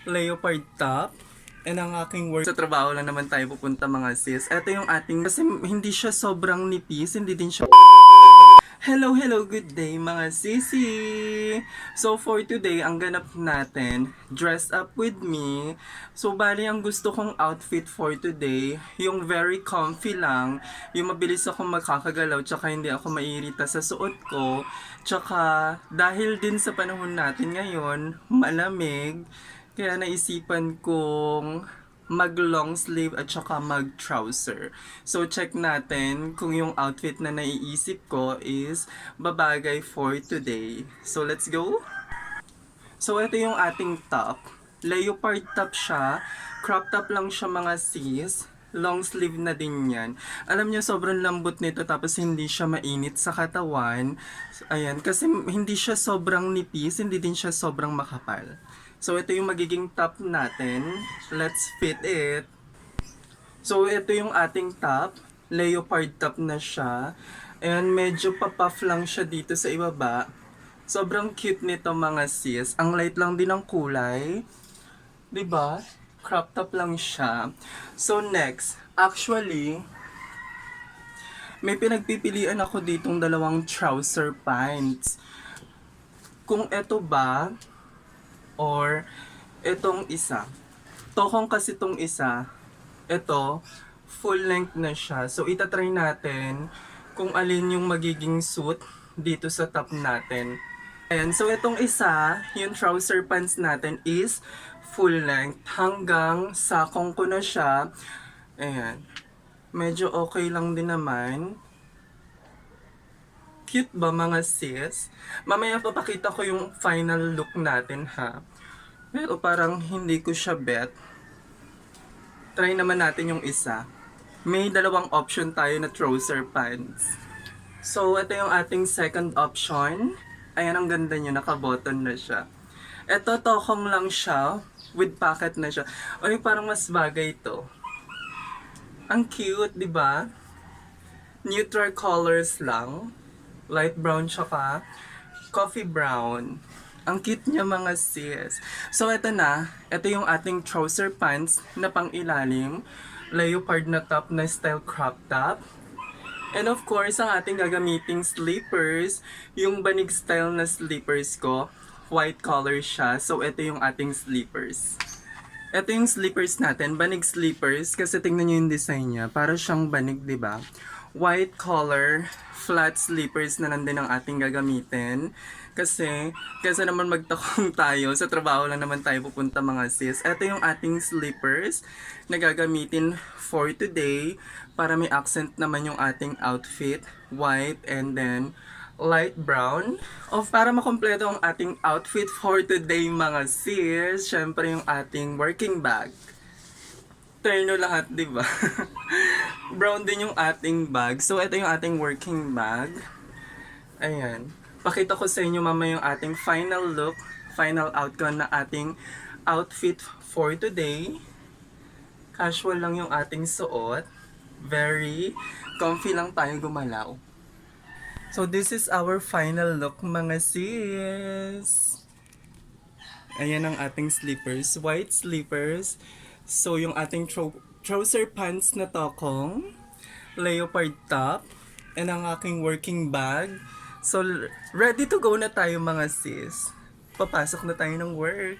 leopard top. And ang aking work sa trabaho lang naman tayo pupunta mga sis. Ito yung ating, kasi hindi siya sobrang nipis, hindi din siya. Hello, hello, good day mga sisi! So for today, ang ganap natin, dress up with me. So bali ang gusto kong outfit for today, yung very comfy lang, yung mabilis ako makakagalaw, tsaka hindi ako maiirita sa suot ko. Tsaka dahil din sa panahon natin ngayon, malamig, kaya naisipan kong mag long sleeve at saka mag trouser. So check natin kung yung outfit na naiisip ko is babagay for today. So let's go! So ito yung ating top. Leopard top siya. Crop top lang siya mga sis. Long sleeve na din yan. Alam niyo sobrang lambot nito tapos hindi siya mainit sa katawan. Ayan, kasi hindi siya sobrang nipis, hindi din siya sobrang makapal. So ito yung magiging top natin. Let's fit it. So ito yung ating top. Leopard top na siya. And medyo pa-puff lang siya dito sa ibaba. Sobrang cute nito mga sis. Ang light lang din ng kulay. 'Di ba? Crop top lang siya. So next, actually, may pinagpipilian ako ditong dalawang trouser pants. Kung ito ba or itong isa. Tokong kasi itong isa. Ito, full length na siya. So itatry natin kung alin yung magiging suit dito sa top natin. Ayan, so itong isa, yung trouser pants natin is full length. Hanggang sakong ko na siya. Ayan. Medyo okay lang din naman. Cute ba mga sis? Mamaya papakita ko yung final look natin ha. Pero parang hindi ko siya bet. Try naman natin yung isa. May dalawang option tayo na trouser pants. So ito yung ating second option. Ayan, ang ganda niya, naka-button na siya. Ito, tokong lang siya, with pocket na siya. Ay, parang mas bagay ito. Ang cute, di ba? Neutral colors lang. Light brown tsaka coffee brown. Ang cute niya mga sis. So ito na, ito yung ating trouser pants na pang ilalim. Leopard na top na style crop top. And of course, ang ating gagamiting slippers, yung banig style na slippers ko, white color siya. So ito yung ating slippers. Ito yung slippers natin, banig slippers, kasi tingnan nyo yung design niya. Para siyang banig, di ba? White color, flat slippers na nandun ang ating gagamitin. Kasi naman magtakong tayo, sa trabaho lang naman tayo pupunta mga sis. Ito yung ating slippers na gagamitin for today para may accent naman yung ating outfit, white and then light brown. O para makompleto ang ating outfit for today mga sis, syempre yung ating working bag. Terno lahat, di ba? Brown din yung ating bag. So ito yung ating working bag. Ayan. Pakita ko sa inyo mamaya yung ating final look, final outcome na ating outfit for today. Casual lang yung ating suot. Very comfy lang tayo gumalaw. So this is our final look mga sis. Ayan ang ating slippers, white slippers. So yung ating trouser pants na tokong, leopard top, and ang aking working bag. So ready to go na tayo mga sis. Papasok na tayo ng work.